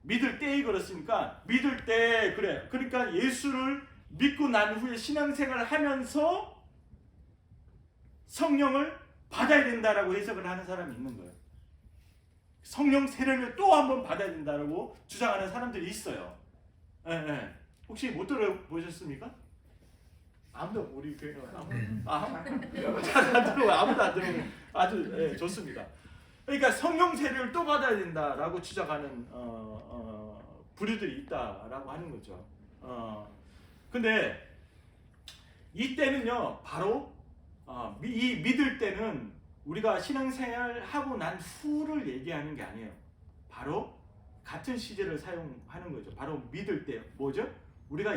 믿을 때에 그렇습니까? 믿을 때 그래. 그러니까 예수를 믿고 난 후에 신앙생활을 하면서 성령을 받아야 된다라고 해석을 하는 사람이 있는 거예요. 성령 세례를 또 한 번 받아야 된다라고 주장하는 사람들이 있어요. 예, 예. 혹시 못 들어보셨습니까? 아무도 우리 교회는 잘안 들어요. 아무도 안 들어요. 아주 예, 좋습니다. 그러니까 성령 세례를 또 받아야 된다라고 주장하는 부류들이 있다라고 하는 거죠. 근데 이때는요, 바로 이 믿을 때는 우리가 신앙생활 하고 난 후를 얘기하는 게 아니에요. 바로 같은 시제를 사용하는 거죠. 바로 믿을 때 뭐죠? 우리가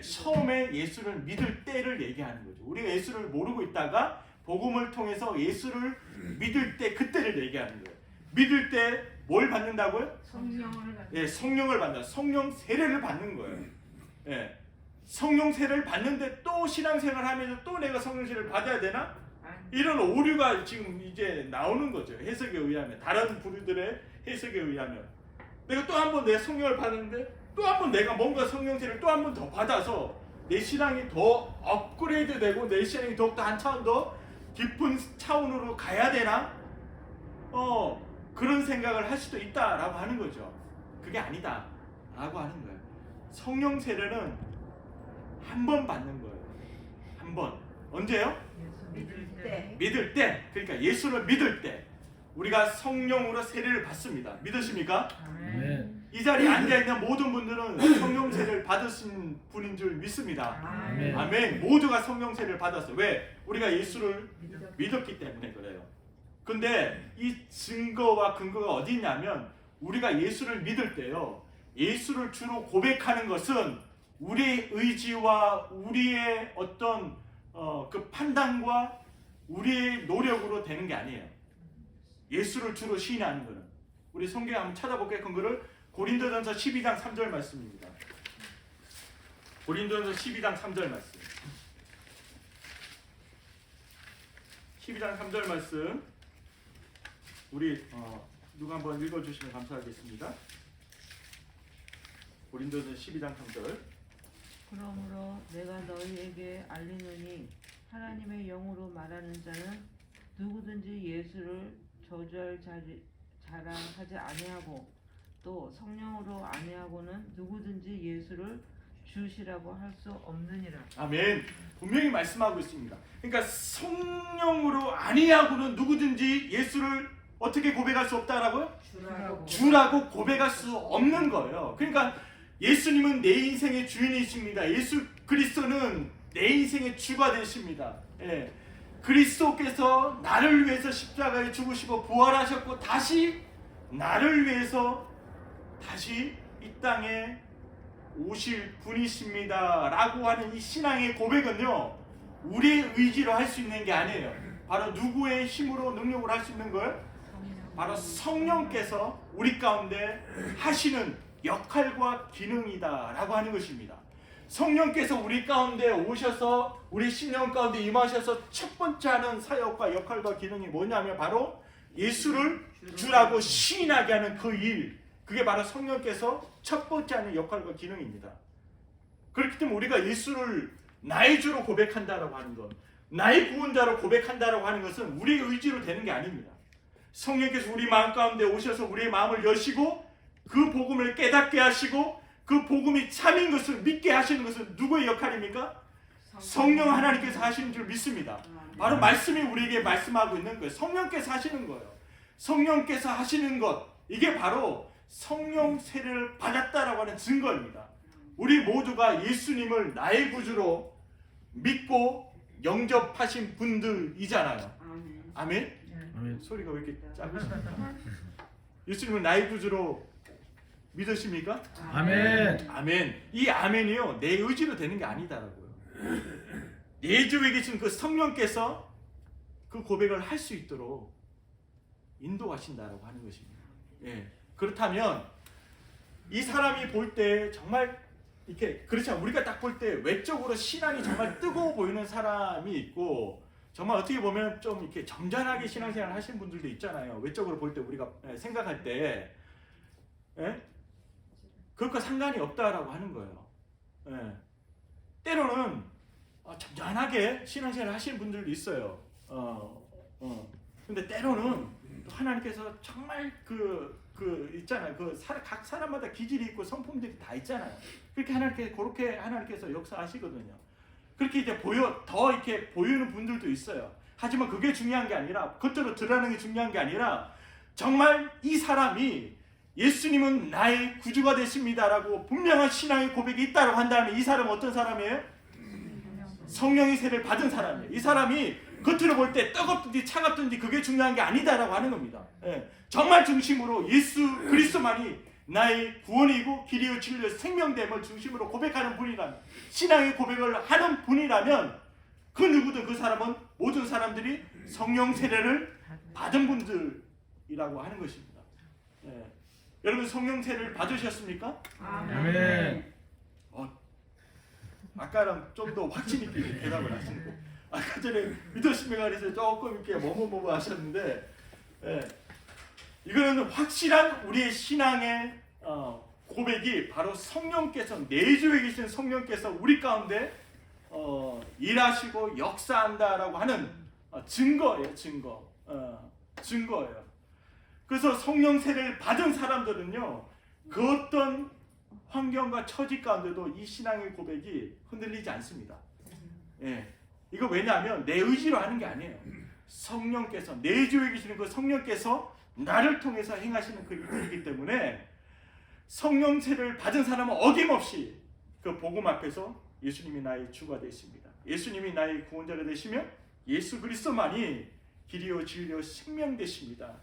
처음에 예수를 믿을 때를 얘기하는 거죠. 우리가 예수를 모르고 있다가 복음을 통해서 예수를 믿을 때 그때를 얘기하는 거예요. 믿을 때 뭘 받는다고요? 성령을 받는. 예, 성령을 받는, 성령 세례를 받는 거예요. 예, 성령 세례를 받는데 또 신앙생활 하면서 또 내가 성령 세례를 받아야 되나? 이런 오류가 지금 이제 나오는 거죠. 해석에 의하면, 다른 부류들의 해석에 의하면 내가 또 한 번 내 성령을 받는데 또 한 번 내가 뭔가 성령 세례를 또 한 번 더 받아서 내 신앙이 더 업그레이드 되고 내 신앙이 더욱더 한 차원 더 깊은 차원으로 가야 되나? 그런 생각을 할 수도 있다라고 하는 거죠. 그게 아니다 라고 하는 거예요. 성령 세례는 한 번 받는 거예요. 한 번. 언제요? 믿을 때. 그러니까 예수를 믿을 때 우리가 성령으로 세례를 받습니다. 믿으십니까? 아멘. 이 자리에 앉아있는 모든 분들은 성령 세례를 받으신 분인 줄 믿습니다. 아멘. 아멘. 모두가 성령 세례를 받았어요. 왜? 우리가 예수를 믿었기 때문에 그래요. 근데 이 증거와 근거가 어디 있냐면, 우리가 예수를 믿을 때요, 예수를 주로 고백하는 것은 우리의 의지와 우리의 어떤 그 판단과 우리의 노력으로 되는 게 아니에요. 예수를 주로 시인하는 것은, 우리 성경 한번 찾아볼게요. 근거를 고린도전서 12장 3절 말씀입니다. 고린도전서 12장 3절 말씀. 12장 3절 말씀 우리 누가 한번 읽어주시면 감사하겠습니다. 고린도전서 12장 3절. 그러므로 내가 너희에게 알리노니 하나님의 영으로 말하는 자는 누구든지 예수를 자랑하지 아니하고 또 성령으로 아니하고는 누구든지 예수를 주시라고 할 수 없느니라. 아멘. 분명히 말씀하고 있습니다. 그러니까 성령으로 아니하고는 누구든지 예수를 어떻게 고백할 수 없다라고요? 주라고 고백할 수 없는 거예요. 그러니까 예수님은 내 인생의 주인이십니다. 예수 그리스도는 내 인생의 주가 되십니다. 예. 그리스도께서 나를 위해서 십자가에 죽으시고 부활하셨고 다시 나를 위해서 다시 이 땅에 오실 분이십니다 라고 하는 이 신앙의 고백은요, 우리의 의지로 할 수 있는 게 아니에요. 바로 누구의 힘으로 능력으로 할 수 있는 거예요? 바로 성령께서 우리 가운데 하시는 역할과 기능이다 라고 하는 것입니다. 성령께서 우리 가운데 오셔서 우리 심령 가운데 임하셔서 첫 번째 하는 사역과 역할과 기능이 뭐냐면 바로 예수를 주라고 시인하게 하는 그 일, 그게 바로 성령께서 첫 번째 하는 역할과 기능입니다. 그렇기 때문에 우리가 예수를 나의 주로 고백한다라고 하는 것, 나의 구원자로 고백한다라고 하는 것은 우리의 의지로 되는 게 아닙니다. 성령께서 우리 마음 가운데 오셔서 우리의 마음을 여시고 그 복음을 깨닫게 하시고 그 복음이 참인 것을 믿게 하시는 것은 누구의 역할입니까? 성령 하나님께서 하시는 줄 믿습니다. 바로 말씀이 우리에게 말씀하고 있는 거예요. 성령께서 하시는 거예요. 성령께서 하시는 것, 이게 바로 성령 세례를 받았다라고 하는 증거입니다. 우리 모두가 예수님을 나의 구주로 믿고 영접하신 분들이잖아요. 아멘? 아멘. 소리가 왜 이렇게 작으십니까? 예수님을 나의 구주로 믿으십니까? 아멘. 아멘. 이 아멘이요, 내 의지로 되는 게 아니다라고요. 내 주에 계신 그 성령께서 그 고백을 할 수 있도록 인도하신다라고 하는 것입니다. 예. 그렇다면 이 사람이 볼 때 정말 이렇게, 그렇죠, 우리가 딱 볼 때 외적으로 신앙이 정말 뜨거워 보이는 사람이 있고, 정말 어떻게 보면 좀 이렇게 점잖하게 신앙생활 하시는 분들도 있잖아요. 외적으로 볼 때 우리가 생각할 때. 예? 그것과 상관이 없다라고 하는 거예요. 예. 때로는 점잖하게 신앙생활을 하시는 분들도 있어요. 근데 때로는 또 하나님께서 정말 있잖아요. 각 사람마다 기질이 있고 성품들이 다 있잖아요. 그렇게 하나님께서 역사하시거든요. 그렇게 이제 더 이렇게 보이는 분들도 있어요. 하지만 그게 중요한 게 아니라, 겉으로 드러나는 게 중요한 게 아니라, 정말 이 사람이 예수님은 나의 구주가 되십니다라고 분명한 신앙의 고백이 있다고 한다면 이 사람은 어떤 사람이에요? 성령의 세례를 받은 사람이에요. 이 사람이 겉으로 볼 때 뜨겁든지 차갑든지 그게 중요한 게 아니다라고 하는 겁니다. 예. 정말 중심으로 예수 그리스도만이 나의 구원이고 길이요 진리요 생명됨을 중심으로 고백하는 분이라면, 신앙의 고백을 하는 분이라면, 그 누구든 그 사람은 모든 사람들이 성령 세례를 받은 분들이라고 하는 것입니다. 예. 여러분 성령 세례를 받으셨습니까? 아멘. 아까랑 좀 더 확신 있게 대답을 하시는데, 아까 전에 믿으시면서 조금 이렇게 뭐뭐 하셨는데, 예. 이거는 확실한 우리의 신앙의 고백이 바로 성령께서, 내주에 계신 성령께서 우리 가운데 일하시고 역사한다라고 하는 증거예요. 증거예요. 그래서 성령 세례를 받은 사람들은요, 그 어떤 환경과 처지 가운데도 이 신앙의 고백이 흔들리지 않습니다. 예. 이거 왜냐하면 내 의지로 하는 게 아니에요. 성령께서, 내주에 계시는 그 성령께서 나를 통해서 행하시는 그 일이기 때문에, 성령 세례를 받은 사람은 어김없이 그 복음 앞에서 예수님이 나의 주가 되십니다. 예수님이 나의 구원자가 되시며 예수 그리스도만이 길이요 진리요 생명 되십니다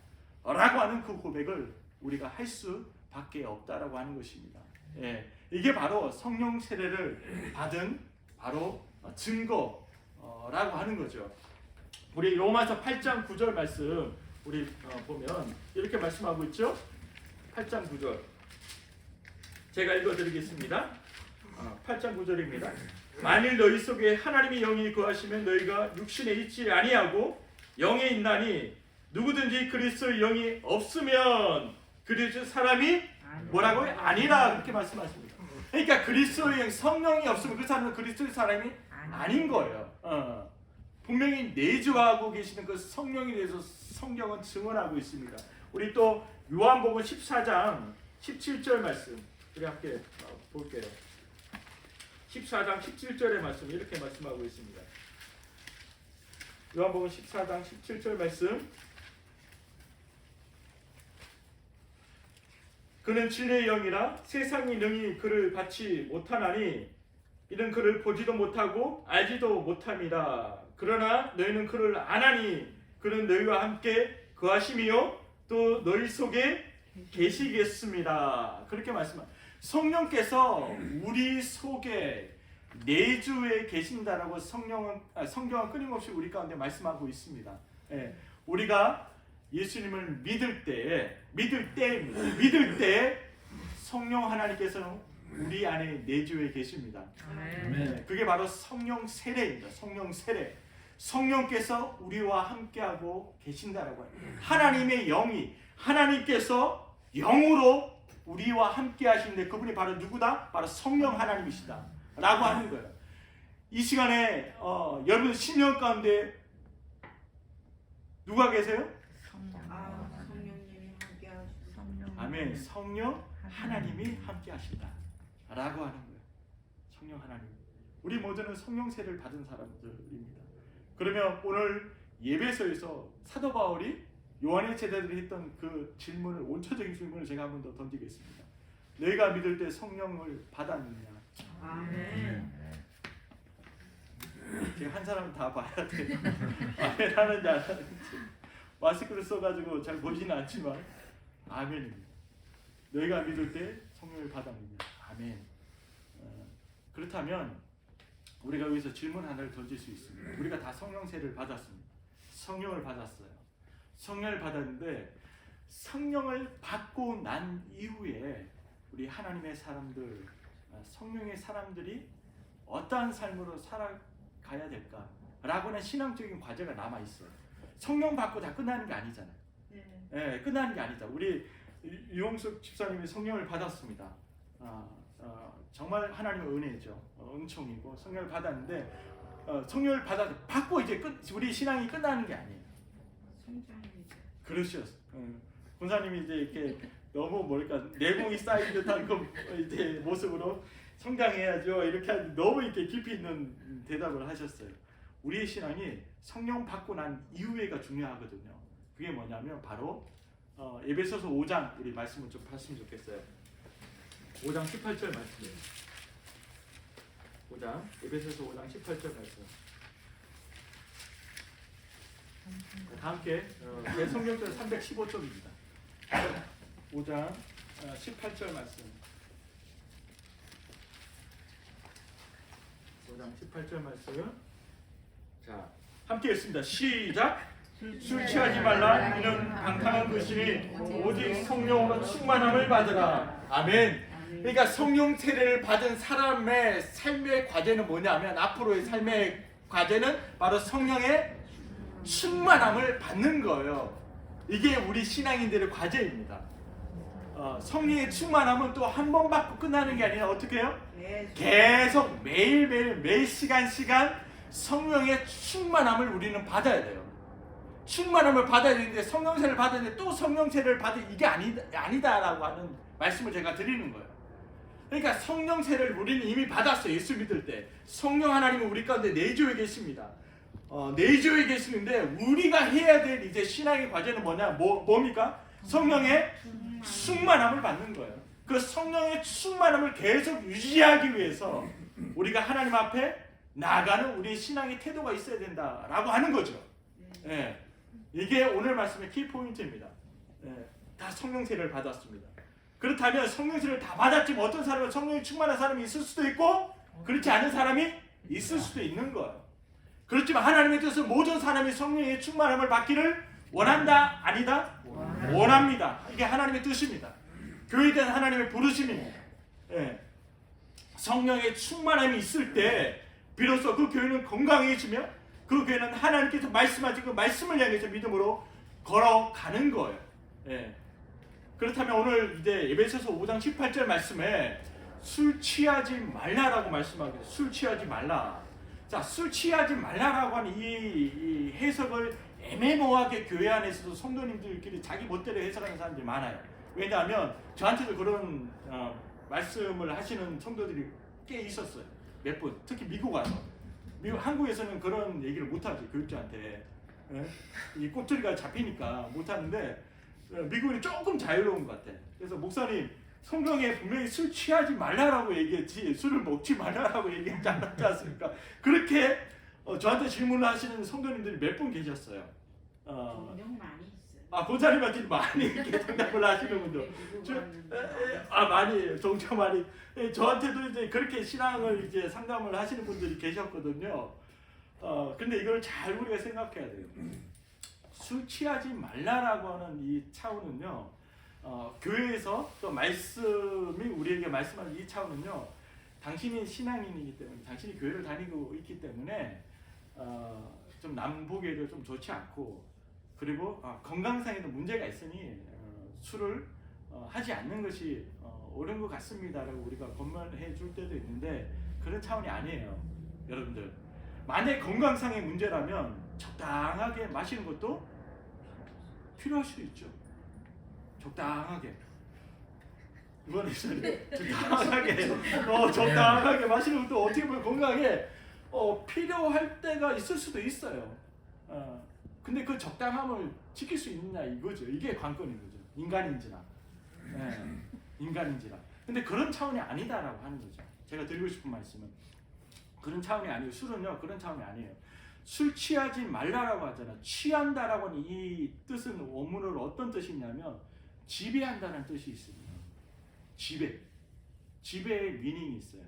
라고 하는 그 고백을 우리가 할 수밖에 없다라고 하는 것입니다. 예, 이게 바로 성령 세례를 받은 바로 증거라고 하는 거죠. 우리 로마서 8장 9절 말씀 우리 보면 이렇게 말씀하고 있죠. 8장 9절 제가 읽어드리겠습니다. 8장 9절입니다. 만일 너희 속에 하나님의 영이 거하시면 너희가 육신에 있지 아니하고 영에 있나니, 누구든지 그리스도의 영이 없으면 그리스도 사람이 뭐라고요? 아니라, 그렇게 말씀하십니다. 그러니까 그리스도의 영, 성령이 없으면 그 사람은 그리스도의 사람이 아닌 거예요. 분명히 내주하고 계시는 그 성령에 대해서 성경은 증언하고 있습니다. 우리 또 요한복음 14장 17절 말씀 우리 함께 볼게요. 14장 17절의 말씀 이렇게 말씀하고 있습니다. 요한복음 14장 17절 말씀. 그는 진리의 영이라 세상이 능히 그를 받지 못하나니 이는 그를 보지도 못하고 알지도 못함이라. 그러나 너희는 그를 아나니 그는 너희와 함께 거하심이요 또 너희 속에 계시겠습니다. 그렇게 말씀합니다. 성령께서 우리 속에 내주에 계신다라고 성경은 끊임없이 우리 가운데 말씀하고 있습니다. 예, 우리가 예수님을 믿을 때 성령 하나님께서는 우리 안에 내주에 계십니다. 아멘. 그게 바로 성령 세례입니다. 성령 세례. 성령께서 우리와 함께하고 계신다라고 해요. 하나님의 영이, 하나님께서 영으로 우리와 함께 하시는데 그분이 바로 누구다? 바로 성령 하나님이시다 라고 하는 거예요. 이 시간에 여러분 신령 가운데 누가 계세요? 성령님이 함께 하시고. 아멘. 성령 하나님이 함께 하신다 라고 하는 거예요. 성령 하나님. 우리 모두는 성령 세례를 받은 사람들입니다. 그러면 오늘 예배소에서 사도 바울이 요한의 제자들이 했던 그 질문을, 원초적인 질문을 제가 한 번 더 던지겠습니다. 너희가 믿을 때 성령을 받았느냐? 아멘. 제가 한 사람은 다 봐야 돼요. 아멘 하는지 안 하는지. 마스크를 써가지고 잘 보이지는 않지만 아멘입니다. 너희가 믿을 때 성령을 받았느냐? 아멘. 그렇다면 우리가 여기서 질문 하나를 던질 수 있습니다. 우리가 다 성령 세례를 받았습니다. 성령을 받았어요. 성령을 받았는데 성령을 받고 난 이후에 우리 하나님의 사람들, 성령의 사람들이 어떠한 삶으로 살아가야 될까라고 하는 신앙적인 과제가 남아 있어요. 성령 받고 다 끝나는 게 아니잖아요. 끝나는 게 아니다. 우리 유홍숙 집사님이 성령을 받았습니다. 정말 하나님의 은혜죠. 은총이고 성령을 받았는데 성령을 받고 이제 우리 신앙이 끝나는 게 아니에요. 성장이죠. 그렇죠. 권사님이 이제 이렇게 너무 내공이 쌓인 듯한 그 이제 모습으로 성장해야죠. 이렇게 너무 이렇게 깊이 있는 대답을 하셨어요. 우리의 신앙이 성령 받고 난 이후에가 중요하거든요. 그게 뭐냐면 바로 에베소서 5장 우리 말씀을 좀 봤으면 좋겠어요. 5장 18절 말씀이에요. 5장 에베소서 5장 18절 말씀. 다 함께 제 성경절 315쪽입니다. 5장 18절 말씀. 5장 18절 말씀. 자, 함께 읽습니다. 시작. 술 취하지 말라. 이는 방탕한 것이니 오직 성령으로 충만함을 받으라. 아멘. 그러니까 성령 세례를 받은 사람의 삶의 과제는 뭐냐면 앞으로의 삶의 과제는 바로 성령의 충만함을 받는 거예요. 이게 우리 신앙인들의 과제입니다. 성령의 충만함은 또 한 번 받고 끝나는 게 아니라 어떻게 해요? 계속 매일 시간 성령의 충만함을 우리는 받아야 돼요. 충만함을 받아야 되는데 성령세를 받았는데 또 성령세를 받은 이게 아니다라고 하는 말씀을 제가 드리는 거예요. 그러니까 성령세를 우리는 이미 받았어요. 예수 믿을 때 성령 하나님은 우리 가운데 내주에 계십니다. 내주에 계시는데 우리가 해야 될 이제 신앙의 과제는 뭡니까? 성령의 충만함을 받는 거예요. 그 성령의 충만함을 계속 유지하기 위해서 우리가 하나님 앞에 나아가는 우리의 신앙의 태도가 있어야 된다라고 하는 거죠. 예. 이게 오늘 말씀의 키포인트입니다. 다 성령세를 받았습니다. 그렇다면 성령세를 다 받았지만 어떤 사람은 성령이 충만한 사람이 있을 수도 있고 그렇지 않은 사람이 있을 수도 있는 거예요. 그렇지만 하나님의 뜻은 모든 사람이 성령의 충만함을 받기를 원한다? 아니다? 원합니다. 이게 하나님의 뜻입니다. 교회에 대한 하나님의 부르심입니다. 성령의 충만함이 있을 때 비로소 그 교회는 건강해지며 그 교회는 하나님께서 말씀하신 그 말씀을 향해서 믿음으로 걸어가는 거예요. 그렇다면 오늘 이제 에베소서 5장 18절 말씀에 술 취하지 말라라고 말씀하겠어요. 술 취하지 말라. 자, 술 취하지 말라라고 하는 이 해석을 애매모호하게 교회 안에서도 성도님들끼리 자기 멋대로 해석하는 사람들이 많아요. 왜냐하면 저한테도 그런 말씀을 하시는 성도들이 꽤 있었어요. 몇 분, 특히 미국 와서. 한국에서는 그런 얘기를 못하지, 교육자한테. 이 꼬투리가 잡히니까 못하는데 미국은 조금 자유로운 것 같아. 그래서 목사님, 성경에 분명히 술 취하지 말라라고 얘기했지 술을 먹지 말라라고 얘기하지 않았지 않습니까? 그렇게 저한테 질문을 하시는 성도님들이 몇 분 계셨어요. 종종 많이 있어요. 권사님한테 많이 이렇게 대답을 하시는 분들. 많이, 종종 많이. 저한테도 이제 그렇게 신앙을 이제 상담을 하시는 분들이 계셨거든요. 근데 이걸 잘 우리가 생각해야 돼요. 술 취하지 말라라고 하는 이 차원은요, 교회에서 또 말씀이 우리에게 말씀하는 이 차원은요, 당신이 신앙인이기 때문에, 당신이 교회를 다니고 있기 때문에 좀 남보기에도 좀 좋지 않고, 그리고 건강상에도 문제가 있으니 술을 하지 않는 것이 옳은 것 같습니다라고 우리가 권면해 줄 때도 있는데 그런 차원이 아니에요. 여러분들, 만약 건강상의 문제라면 적당하게 마시는 것도 필요할 수도 있죠. 적당하게. 이거는 적당하게 마시는 것도 어떻게 보면 건강에 필요할 때가 있을 수도 있어요. 근데 그 적당함을 지킬 수 있느냐 이거죠. 이게 관건인 거죠. 인간인지라. 인간인지라. 근데 그런 차원이 아니다라고 하는 거죠. 제가 드리고 싶은 말씀은 그런 차원이 아니에요. 술은요 그런 차원이 아니에요. 술 취하지 말라라고 하잖아. 취한다라고 하는 이 뜻은 원문으로 어떤 뜻이 있냐면 지배한다는 뜻이 있습니다. 지배의 미닝이 있어요.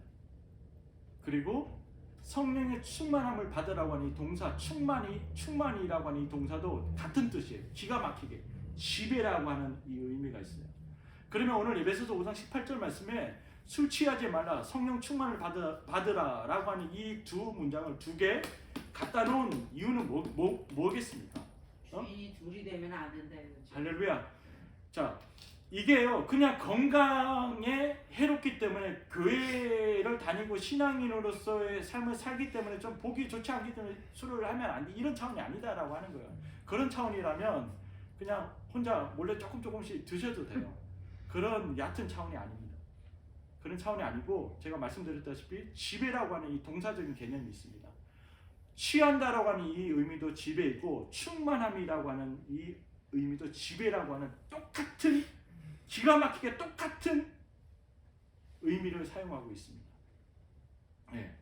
그리고 성령의 충만함을 받으라고 하는 이 동사 충만이라고 하는 이 동사도 같은 뜻이에요. 기가 막히게 지배라고 하는 이 의미가 있어요. 그러면 오늘 에베소서 5장 18절 말씀에 술 취하지 말라, 성령 충만을 받으라라고 하는 이 두 문장을 두 개 갖다 놓은 이유는 뭐겠습니까? 둘이 되면 안 된다 이거지. 할렐루야. 자, 이게요 그냥 건강에 해롭기 때문에 교회를 다니고 신앙인으로서의 삶을 살기 때문에 좀 보기 좋지 않기 때문에 술을 하면 안 돼. 이런 차원이 아니다라고 하는 거예요. 그런 차원이라면 그냥 혼자 몰래 조금씩 드셔도 돼요. 그런 얕은 차원이 아닙니다. 그런 차원이 아니고 제가 말씀드렸다시피 지배라고 하는 이 동사적인 개념이 있습니다. 취한다라고 하는 이 의미도 지배이고 충만함이라고 하는 이 의미도 지배라고 하는 똑같은 기가 막히게 똑같은 의미를 사용하고 있습니다. 네.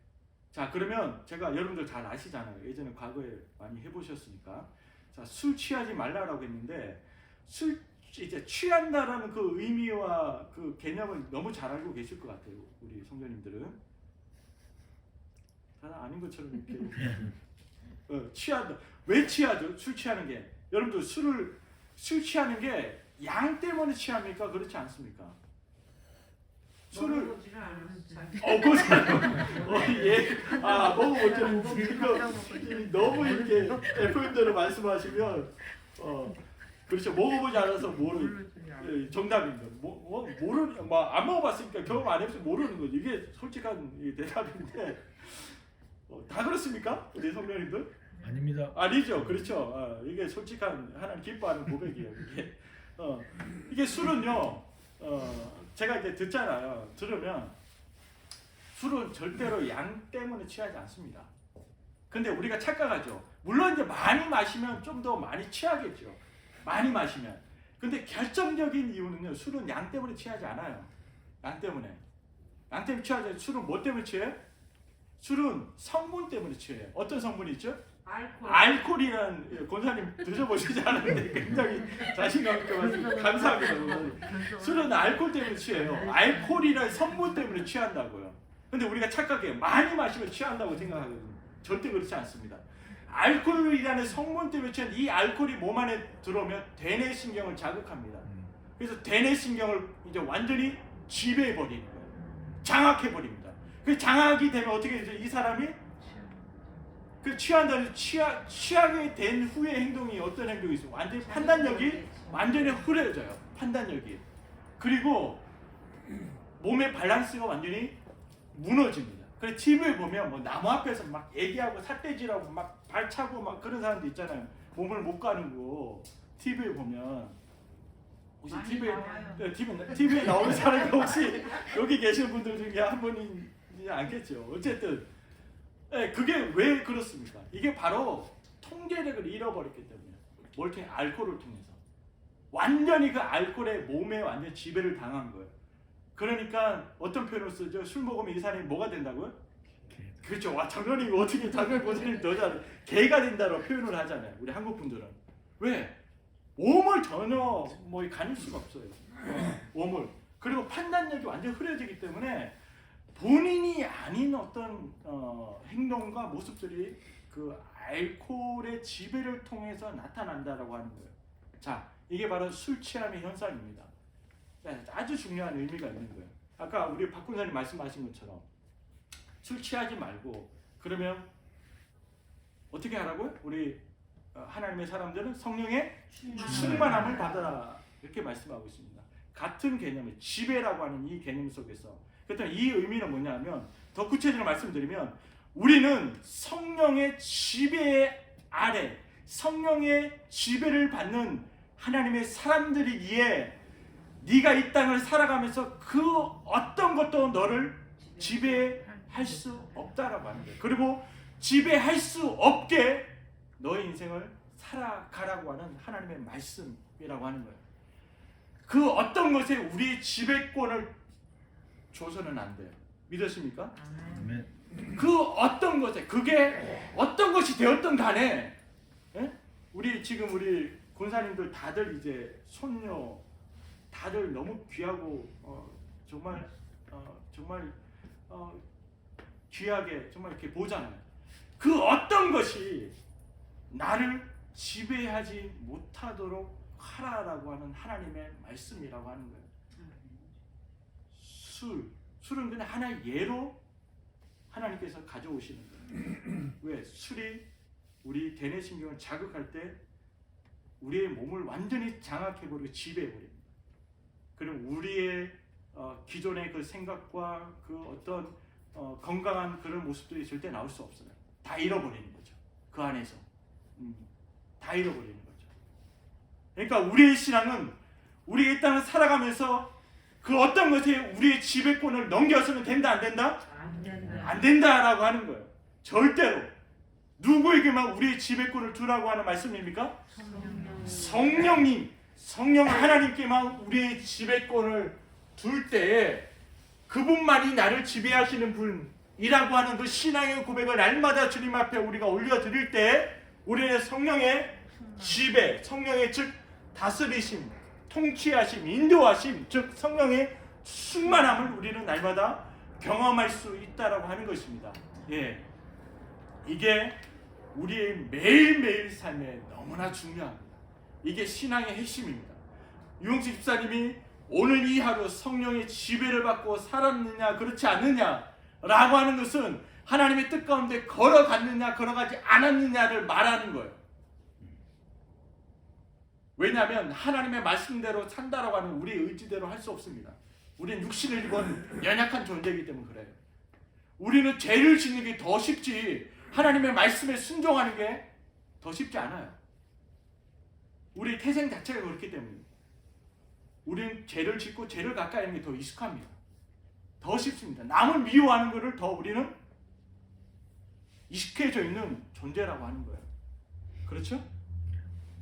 자 그러면 제가 여러분들 잘 아시잖아요. 예전에 과거에 많이 해보셨으니까 자, 술 취하지 말라라고 했는데 술 이제 취한다라는 그 의미와 그 개념을 너무 잘 알고 계실 것 같아요. 우리 성도님들은 다 아닌 것처럼 이렇게 취한다. 왜 취하죠? 술 취하는 게 여러분들 술 취하는 게 양 때문에 취합니까? 그렇지 않습니까? 술을 먹어보지를 않았는지. 먹어보죠. 너무 이렇게 FM대로 말씀하시면 그렇죠. 먹어보지 않아서 모르는 정답입니다. 모르는 안 먹어봤으니까 경험 안 해서 모르는 거죠. 이게 솔직한 대답인데 다 그렇습니까? 우리 성도님들? 아닙니다. 아니죠. 그렇죠. 이게 솔직한 하나님 기뻐하는 고백이에요. 이게 술은요. 제가 이제 듣잖아요. 들으면 술은 절대로 양 때문에 취하지 않습니다. 근데 우리가 착각하죠. 물론 이제 많이 마시면 좀 더 많이 취하겠죠. 많이 마시면. 근데 결정적인 이유는요. 술은 양 때문에 취하지 않아요. 양 때문에 취하지 않아요. 술은 뭐 때문에 취해요? 술은 성분 때문에 취해요. 어떤 성분이 있죠? 알코올이라는 권사님 드셔보시지 않았는데 굉장히 자신감 있게 말씀 감사합니다. 술은 알코올 때문에 취해요. 알코올이라는 성분 때문에 취한다고요. 근데 우리가 착각해요. 많이 마시면 취한다고 생각하거든요. 절대 그렇지 않습니다. 알코올이라는 성분 때문에 취한 이 알코올이 몸 안에 들어오면 대뇌신경을 자극합니다. 그래서 대뇌신경을 이제 완전히 지배해 버리는 거예요. 장악해 버립니다. 그 장악이 되면 어떻게 되죠? 이 사람이 그 취한다는 취하게 된 후의 행동이 어떤 행동이 있어요? 완전히 판단력이 완전히 흐려져요. 판단력이. 그리고 몸의 밸런스가 완전히 무너집니다. 그래서 TV에 보면 뭐 나무 앞에서 막 얘기하고 삿대질하고 막 발차고 막 그런 사람도 있잖아요. 몸을 못 가는 거 TV에 보면 혹시 TV에 나오는 사람이 혹시 여기 계신 분들 중에 한 분이지 않겠죠. 어쨌든 네, 그게 왜 그렇습니까? 이게 바로 통제력을 잃어버렸기 때문에 뭘 통해? 알코올을 통해서 완전히 그 알코올에 몸에 완전 지배를 당한 거예요. 그러니까 어떤 표현을 쓰죠? 술 먹으면 이 사람이 뭐가 된다고요? 그렇죠. 와 장로님 어떻게 장로님 보시는 더 잘 개가 된다고 표현을 하잖아요. 우리 한국 분들은 왜? 몸을 전혀 뭐 가릴 수가 없어요. 몸을. 그리고 판단력이 완전 흐려지기 때문에 본인이 아닌 어떤 행동과 모습들이 그 알코올의 지배를 통해서 나타난다라고 하는 거예요. 자, 이게 바로 술 취함의 현상입니다. 아주 중요한 의미가 있는 거예요. 아까 우리 박 군사님 말씀하신 것처럼 술 취하지 말고 그러면 어떻게 하라고요? 우리 하나님의 사람들은 성령의 충만함을 받아라 이렇게 말씀하고 있습니다. 같은 개념의 지배라고 하는 이 개념 속에서 그렇다면 이 의미는 뭐냐면 더 구체적으로 말씀드리면 우리는 성령의 지배 아래 성령의 지배를 받는 하나님의 사람들이기에 네가 이 땅을 살아가면서 그 어떤 것도 너를 지배할 수 없다라고 하는 거예요. 그리고 지배할 수 없게 너의 인생을 살아가라고 하는 하나님의 말씀이라고 하는 거예요. 그 어떤 것에 우리의 지배권을 줘서는 안 돼요. 믿으십니까? 아멘. 그 어떤 것에 그게 어떤 것이 되었든 간에 우리 지금 우리 권사님들 다들 이제 손녀 다들 너무 귀하고 정말 귀하게 정말 이렇게 보잖아요. 그 어떤 것이 나를 지배하지 못하도록 하라라고 하는 하나님의 말씀이라고 하는 거예요. 술은 그냥 하나의 예로 하나님께서 가져오시는 거예요. 왜? 술이 우리 대뇌신경을 자극할 때 우리의 몸을 완전히 장악해버리고 지배해버립니다. 그럼 우리의 기존의 그 생각과 그 어떤 건강한 그런 모습들이 절대 나올 수 없어요. 다 잃어버리는 거죠. 그 안에서 다 잃어버리는 거죠. 그러니까 우리의 신앙은 우리가 이 땅을 살아가면서 그 어떤 것에 우리의 지배권을 넘겨서는 된다 안 된다? 안 된다. 안 된다라고 하는 거예요. 절대로. 누구에게만 우리의 지배권을 두라고 하는 말씀입니까? 성령님, 성령 하나님께만 우리의 지배권을 둘 때에 그분만이 나를 지배하시는 분이라고 하는 그 신앙의 고백을 날마다 주님 앞에 우리가 올려드릴 때 우리의 성령의 지배, 성령의 즉 다스리심, 통치하심, 인도하심, 즉 성령의 충만함을 우리는 날마다 경험할 수 있다라고 하는 것입니다. 예, 이게 우리의 매일매일 삶에 너무나 중요합니다. 이게 신앙의 핵심입니다. 유홍식 집사님이 오늘 이 하루 성령의 지배를 받고 살았느냐 그렇지 않느냐라고 하는 것은 하나님의 뜻 가운데 걸어갔느냐 걸어가지 않았느냐를 말하는 거예요. 왜냐하면 하나님의 말씀대로 산다라고 하는 우리의 의지대로 할 수 없습니다. 우리는 육신을 입은 연약한 존재이기 때문에 그래요. 우리는 죄를 짓는 게 더 쉽지 하나님의 말씀에 순종하는 게 더 쉽지 않아요. 우리 태생 자체가 그렇기 때문에 우리는 죄를 짓고 죄를 가까이 하는 게 더 익숙합니다. 더 쉽습니다. 남을 미워하는 것을 더 우리는 익숙해져 있는 존재라고 하는 거예요. 그렇죠?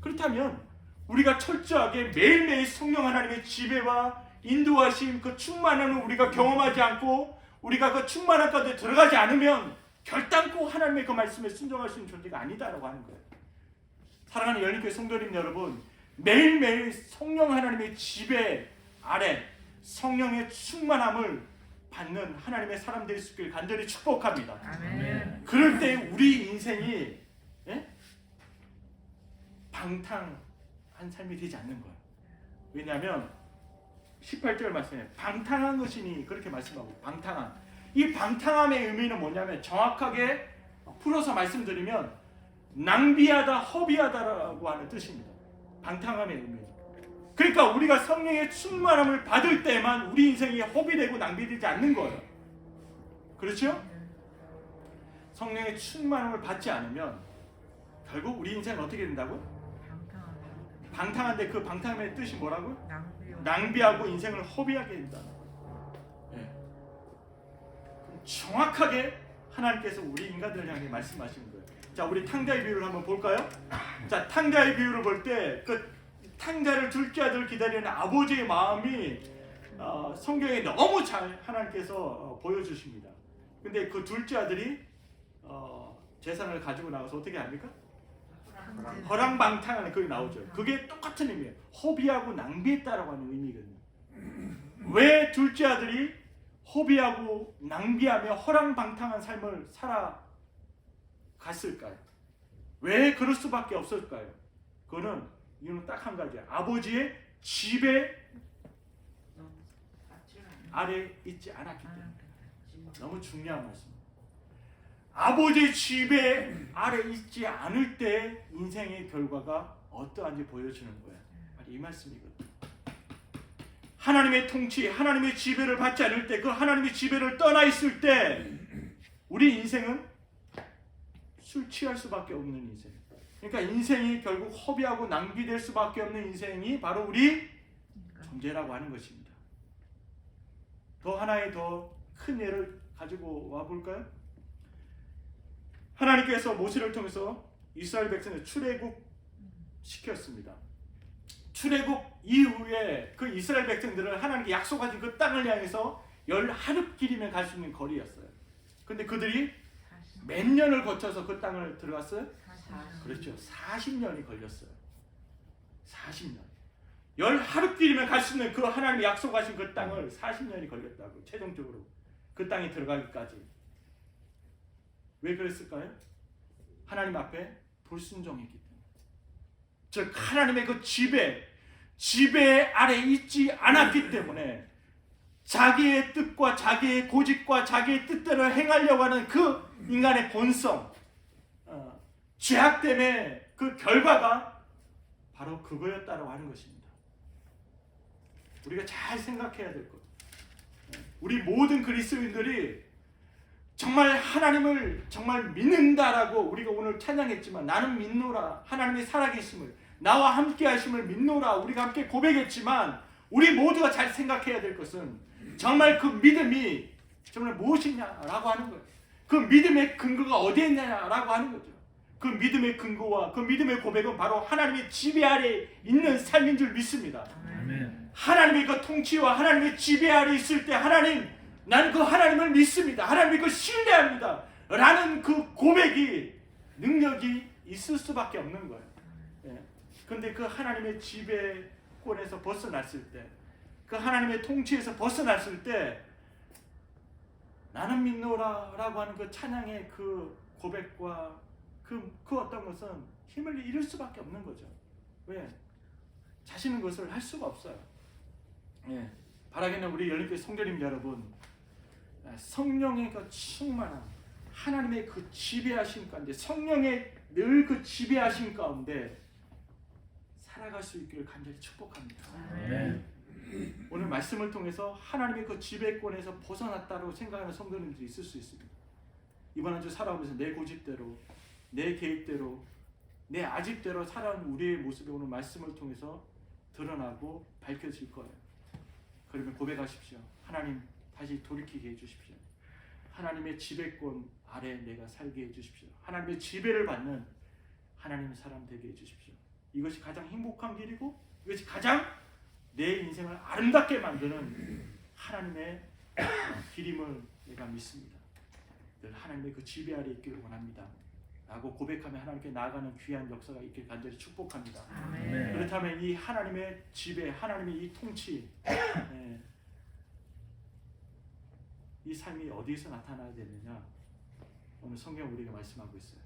그렇다면 우리가 철저하게 매일매일 성령 하나님의 지배와 인도하심, 그 충만함을 우리가 경험하지 않고 우리가 그 충만한 가운데 들어가지 않으면 결단코 하나님의 그 말씀에 순종할 수 있는 존재가 아니다라고 하는 거예요. 사랑하는 열린교회 성도님 여러분, 매일매일 성령 하나님의 지배 아래 성령의 충만함을 받는 하나님의 사람 될 수 있길 간절히 축복합니다. 아멘. 그럴 때 우리 인생이 방탕한 삶이 되지 않는 거예요. 왜냐하면 18절 말씀에 방탕한 것이니 그렇게 말씀하고 방탕한 이 방탕함의 의미는 뭐냐면 정확하게 풀어서 말씀드리면 낭비하다, 허비하다라고 하는 뜻입니다. 방탕함의 의미. 그러니까 우리가 성령의 충만함을 받을 때만 우리 인생이 허비되고 낭비되지 않는 거예요. 그렇죠? 성령의 충만함을 받지 않으면 결국 우리 인생은 어떻게 된다고? 방탕한데 그 방탕함의 뜻이 뭐라고? 낭비하고 인생을 허비하게 된다. 네. 정확하게 하나님께서 우리 인간들을 향해 말씀하시는 거예요. 자, 우리 탕자의 비유를 한번 볼까요? 자, 탕자의 비유를 볼 때 그 탕자를 둘째 아들 기다리는 아버지의 마음이 성경에 너무 잘 하나님께서 보여주십니다. 근데 그 둘째 아들이 재산을 가지고 나가서 어떻게 합니까? 허랑방탕하는 그게 나오죠. 그게 똑같은 의미예요. 허비하고 낭비했다라고 하는 의미거든요. 왜 둘째 아들이 허비하고 낭비하며 허랑방탕한 삶을 살아갔을까요? 왜 그럴 수밖에 없을까요? 그거는 이유는 딱 한 가지야. 아버지의 지배 아래 있지 않았기 때문에. 너무 중요한 말씀입니다. 아버지의 지배 아래 있지 않을 때 인생의 결과가 어떠한지 보여주는 거야. 이 말씀이거든. 하나님의 통치, 하나님의 지배를 받지 않을 때, 그 하나님의 지배를 떠나 있을 때 우리 인생은 술 취할 수밖에 없는 인생. 그러니까 인생이 결국 허비하고 낭비될 수밖에 없는 인생이 바로 우리 존재라고 하는 것입니다. 더 하나의 더 큰 예를 가지고 와볼까요? 하나님께서 모세를 통해서 이스라엘 백성을 출애굽 시켰습니다. 출애굽 이후에 그 이스라엘 백성들은 하나님께 약속하신 그 땅을 향해서 10하룻길이면 갈 수 있는 거리였어요. 근데 그들이 몇 년을 거쳐서 그 땅을 들어갔어요? 그렇죠. 40년이 걸렸어요. 40년. 10하룻길이면 갈 수 있는 그 하나님이 약속하신 그 땅을 40년이 걸렸다고. 최종적으로 그 땅에 들어가기까지. 왜 그랬을까요? 하나님 앞에 불순종했기 때문에. 즉 하나님의 그 지배 아래 있지 않았기 때문에 자기의 뜻과 자기의 고집과 자기의 뜻대로 행하려고 하는 그 인간의 본성, 죄악 때문에 그 결과가 바로 그거였다고 하는 것입니다. 우리가 잘 생각해야 될 것. 우리 모든 그리스도인들이 정말 하나님을 정말 믿는다라고 우리가 오늘 찬양했지만 나는 믿노라 하나님의 살아계심을 나와 함께 하심을 믿노라 우리가 함께 고백했지만 우리 모두가 잘 생각해야 될 것은 정말 그 믿음이 정말 무엇이냐라고 하는 거예요. 그 믿음의 근거가 어디에 있냐라고 하는 거죠. 그 믿음의 근거와 그 믿음의 고백은 바로 하나님의 지배 아래 있는 삶인 줄 믿습니다. 아멘. 하나님의 그 통치와 하나님의 지배 아래 있을 때 하나님 나는 그 하나님을 믿습니다. 하나님을 그 신뢰합니다. 라는 그 고백이 능력이 있을 수밖에 없는 거예요. 그런데 그 하나님의 지배권에서 벗어났을 때 그 하나님의 통치에서 벗어났을 때 나는 믿노라 라고 하는 그 찬양의 그 고백과 그 어떤 것은 힘을 잃을 수밖에 없는 거죠. 왜? 자신은 그것을 할 수가 없어요. 바라기는 우리 열린교회 성도님 여러분 성령의 그 충만함 하나님의 그 지배하심 가운데 성령의 늘 그 지배하심 가운데 살아갈 수 있기를 간절히 축복합니다. 아멘. 오늘 말씀을 통해서 하나님의 그 지배권에서 벗어났다고 생각하는 성도님들이 있을 수 있습니다. 이번 한 주 살아오면서 내 고집대로 내 계획대로 내 아집대로 살아온 우리의 모습이 오늘 말씀을 통해서 드러나고 밝혀질 거예요. 그러면 고백하십시오. 하나님 다시 돌이키게 해주십시오. 하나님의 지배권 아래 내가 살게 해주십시오. 하나님의 지배를 받는 하나님의 사람 되게 해주십시오. 이것이 가장 행복한 길이고 이것이 가장 내 인생을 아름답게 만드는 하나님의 길임을 내가 믿습니다. 늘 하나님의 그 지배 아래 있기를 원합니다. 라고 고백하며 하나님께 나아가는 귀한 역사가 있길 간절히 축복합니다. 아멘. 그렇다면 이 하나님의 지배, 하나님의 이 통치 이 삶이 어디에서 나타나야 되느냐? 오늘 성경 우리가 말씀하고 있어요.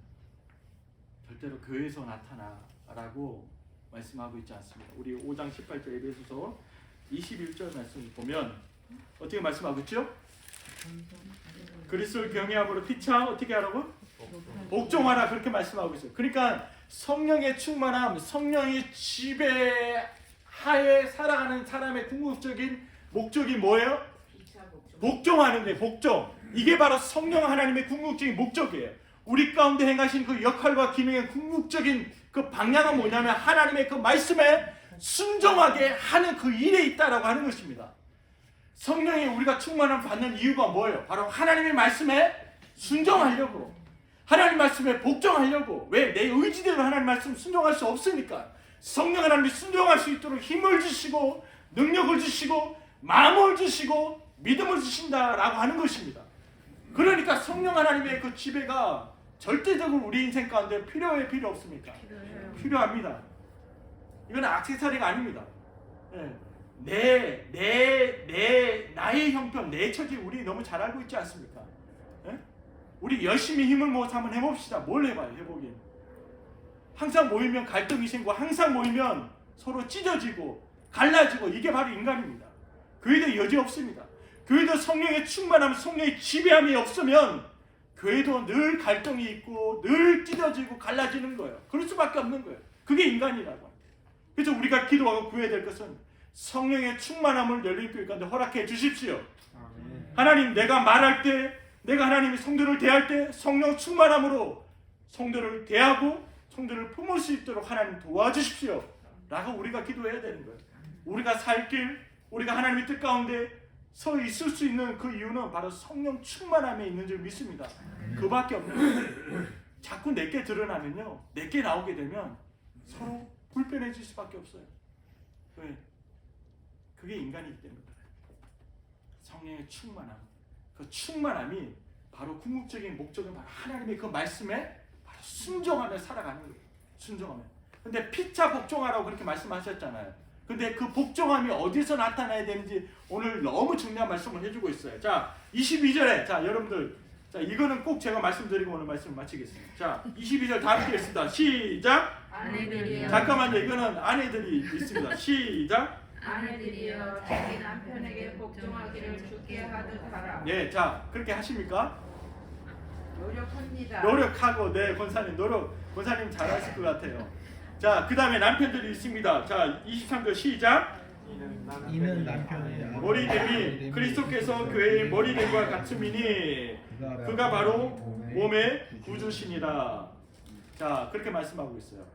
절대로 교회에서 나타나라고 말씀하고 있지 않습니다. 우리 5장 18절 에베소서 21절 말씀을 보면 어떻게 말씀하고 있죠? 그리스도를 경외함으로 피차 어떻게 하라고? 복종하라 그렇게 말씀하고 있어요. 그러니까 성령의 충만함, 성령의 지배하에 살아가는 사람의 궁극적인 목적이 뭐예요? 복종하는 데 복종. 이게 바로 성령 하나님의 궁극적인 목적이에요. 우리 가운데 행하신 그 역할과 기능의 궁극적인 그 방향은 뭐냐면 하나님의 그 말씀에 순종하게 하는 그 일에 있다라고 하는 것입니다. 성령이 우리가 충만함 받는 이유가 뭐예요? 바로 하나님의 말씀에 순종하려고, 하나님 말씀에 복종하려고. 왜? 내 의지대로 하나님 말씀 순종할 수 없으니까. 성령 하나님이 순종할 수 있도록 힘을 주시고 능력을 주시고 마음을 주시고 믿음을 주신다라고 하는 것입니다. 그러니까 성령 하나님의 그 지배가 절대적으로 우리 인생 가운데 필요해 필요 없습니까? 필요합니다. 이건 액세서리가 아닙니다. 나의 형편, 내 처지 우리 너무 잘 알고 있지 않습니까? 우리 열심히 힘을 모아서 한번 해봅시다. 뭘 해봐요, 해보긴. 항상 모이면 갈등이 생기고 항상 모이면 서로 찢어지고 갈라지고 이게 바로 인간입니다. 교회도 여지 없습니다. 교회도 성령의 충만함, 성령의 지배함이 없으면 교회도 늘 갈등이 있고 늘 찢어지고 갈라지는 거예요. 그럴 수밖에 없는 거예요. 그게 인간이라고. 그래서 우리가 기도하고 구해야 될 것은 성령의 충만함을 열린교회 가운데 허락해 주십시오. 하나님, 내가 말할 때, 내가 하나님이 성도를 대할 때 성령 충만함으로 성도를 대하고 성도를 품을 수 있도록 하나님 도와주십시오 라고 우리가 기도해야 되는 거예요. 우리가 살 길, 우리가 하나님의 뜻 가운데 서 있을 수 있는 그 이유는 바로 성령 충만함에 있는 줄 믿습니다. 그밖에 없는 거예요. 자꾸 내게 드러나면요, 내게 나오게 되면 서로 불편해질 수밖에 없어요. 왜? 그게 인간이기 때문에. 성령의 충만함, 그 충만함이 바로 궁극적인 목적은 바로 하나님의 그 말씀에 바로 순종하며 살아가는 거예요. 순종하며. 근데 피차 복종하라고 그렇게 말씀하셨잖아요. 근데 그 복종함이 어디서 나타나야 되는지 오늘 너무 중요한 말씀을 해주고 있어요. 자, 22절에 자 여러분들, 자 이거는 꼭 제가 말씀드리고 오늘 말씀 마치겠습니다. 자, 22절 다 함께 읽습니다. 시작. 아내들이여. 잠깐만요. 이거는 아내들이 있습니다. 시작. 아내들이여 자기 남편에게 복종하기를 주께 하듯 하라. 예, 자 그렇게 하십니까? 노력합니다. 노력하고, 네, 권사님 잘하실 것 같아요. 자, 그 다음에 남편들이 있습니다. 자, 23절 시작. 이는 남편이 머리됨이 그리스도께서 교회의 머리됨과 같음이니 그가 바로 몸의 구주시니라. 자, 그렇게 말씀하고 있어요.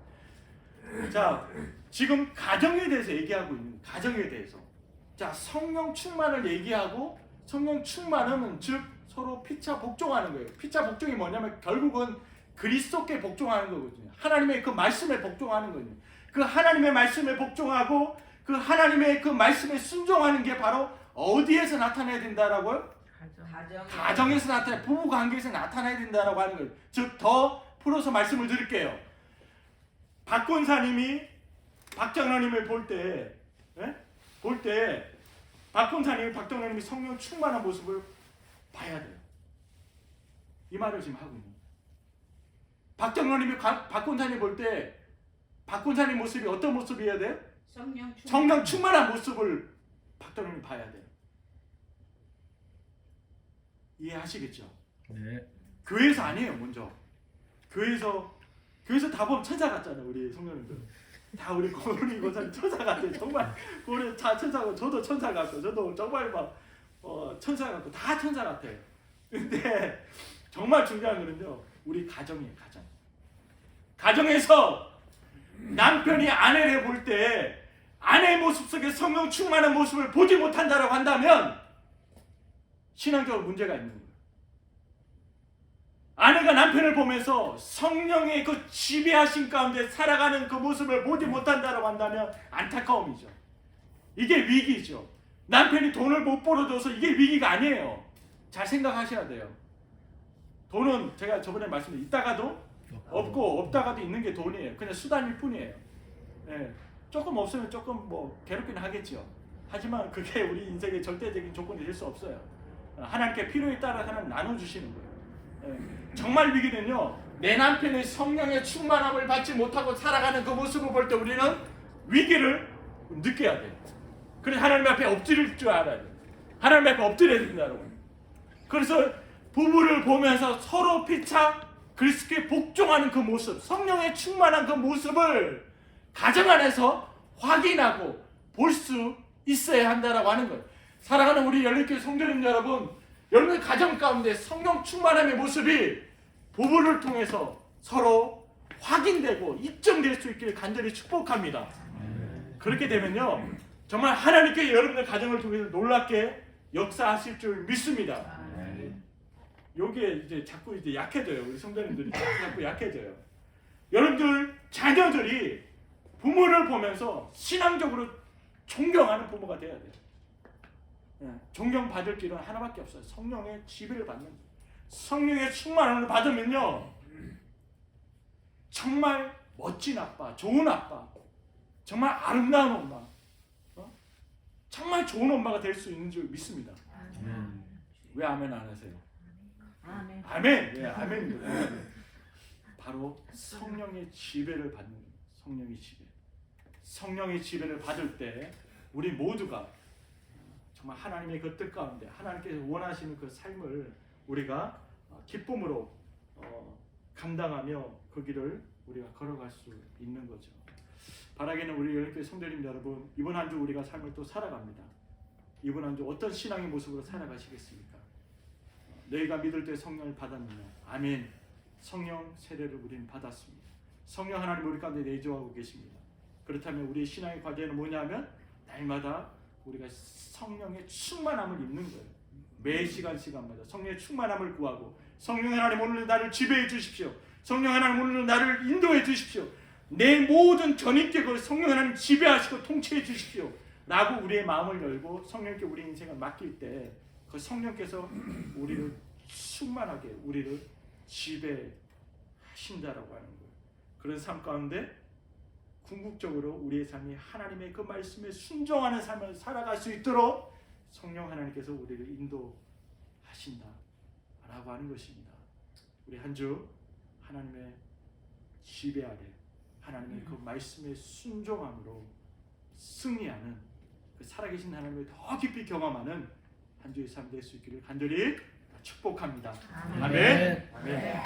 자, 지금 가정에 대해서 얘기하고 있는 가정에 대해서. 자, 성령 충만을 얘기하고 성령 충만은 즉 서로 피차 복종하는 거예요. 피차 복종이 뭐냐면 결국은 그리스도께 복종하는 거거든요. 하나님의 그 말씀에 복종하는 거거든요. 그 하나님의 말씀에 복종하고 그 하나님의 그 말씀에 순종하는 게 바로 어디에서 나타나야 된다라고요? 가정에서 나타나, 부부 관계에서 나타나야 된다라고 하는 거예요. 즉 더 풀어서 말씀을 드릴게요. 박 권사님이 박장로님을 볼 때 박 권사님이 박장로님이 성령 충만한 모습을 봐야 돼요. 이 말을 지금 하고 있는 거예요. 박장로님이 박 권사님 볼 때 박 권사님 모습이 어떤 모습이어야 돼요? 성령 충만한 모습을 박장로님이 봐야 돼요. 이해하시겠죠? 네. 교회에서 아니에요. 먼저 교회에서 다 보면 천사 같잖아요. 우리 성령님들 다 우리 권사님 천사 같아요. 정말 우리 다 천사고 저도 천사 같고 저도 정말 막 천사 같고 다 천사 같아요. 근데 정말 중요한 거는요. 우리 가정이에요. 가정에서 남편이 아내를 볼 때 아내의 모습 속에 성령 충만한 모습을 보지 못한다라고 한다면 신앙적으로 문제가 있는 거예요. 아내가 남편을 보면서 성령의 그 지배하신 가운데 살아가는 그 모습을 보지 못한다라고 한다면 안타까움이죠. 이게 위기죠. 남편이 돈을 못 벌어줘서 이게 위기가 아니에요. 잘 생각하셔야 돼요. 돈은 제가 저번에 말씀드린 있다가도 없고 없다가도 있는 게 돈이에요. 그냥 수단일 뿐이에요. 네. 조금 없으면 조금 뭐 괴롭긴 하겠죠. 하지만 그게 우리 인생의 절대적인 조건이 될 수 없어요. 하나님께 필요에 따라 하나님 나눠주시는 거예요. 네. 정말 위기는요. 내 남편의 성령의 충만함을 받지 못하고 살아가는 그 모습을 볼 때 우리는 위기를 느껴야 돼요. 그래서 하나님 앞에 엎드릴 줄 알아야 돼요. 하나님 앞에 엎드려야 된다고. 그래서 부부를 보면서 서로 피차 그리스도께 복종하는 그 모습, 성령의 충만한 그 모습을 가정 안에서 확인하고 볼 수 있어야 한다라고 하는 거예요. 사랑하는 우리 열린교회 성도님 여러분, 여러분의 가정 가운데 성령 충만함의 모습이 부부를 통해서 서로 확인되고 입증될 수 있기를 간절히 축복합니다. 그렇게 되면요, 정말 하나님께 여러분의 가정을 통해서 놀랍게 역사하실 줄 믿습니다. 여기에 이제 자꾸 이제 약해져요. 우리 성도님들이 자꾸 약해져요. 여러분들 자녀들이 부모를 보면서 신앙적으로 존경하는 부모가 돼야 돼요. 존경받을 길은 하나밖에 없어요. 성령의 지배를 받는 거예요. 성령의 충만함을 받으면요, 정말 멋진 아빠, 좋은 아빠, 정말 아름다운 엄마, 정말 좋은 엄마가 될 수 있는 줄 믿습니다. 왜 아멘 안 하세요? 아멘. 네, 아멘입니다. 바로 성령의 지배를 받는 거예요. 성령의 지배. 성령의 지배를 받을 때 우리 모두가 정말 하나님의 그 뜻 가운데 하나님께서 원하시는 그 삶을 우리가 기쁨으로 감당하며 그 길을 우리가 걸어갈 수 있는 거죠. 바라기는 우리 열린교회 성도님 여러분, 이번 한 주 우리가 삶을 또 살아갑니다. 이번 한 주 어떤 신앙의 모습으로 살아가시겠습니까? 너희가 믿을 때 성령을 받았느냐? 아멘. 성령 세례를 우리는 받았습니다. 성령 하나님 우리 가운데 내주하고 계십니다. 그렇다면 우리의 신앙의 과제는 뭐냐면 날마다 우리가 성령의 충만함을 입는 거예요. 매 시간마다 성령의 충만함을 구하고, 성령 하나님 오늘 나를 지배해 주십시오. 성령 하나님 오늘 나를 인도해 주십시오. 내 모든 전입계획을 성령 하나님 지배하시고 통치해 주십시오 라고 우리의 마음을 열고 성령께 우리 인생을 맡길 때 그 성령께서 우리를 충만하게 우리를 지배하신다라고 하는 거예요. 그런 삶 가운데 궁극적으로 우리의 삶이 하나님의 그 말씀에 순종하는 삶을 살아갈 수 있도록 성령 하나님께서 우리를 인도하신다라고 하는 것입니다. 우리 한 주 하나님의 지배 아래 하나님의 그 말씀에 순종함으로 승리하는 그 살아계신 하나님을 더 깊이 경험하는 한 주의 삶 될 수 있기를 간절히 축복합니다. 아멘. 아멘.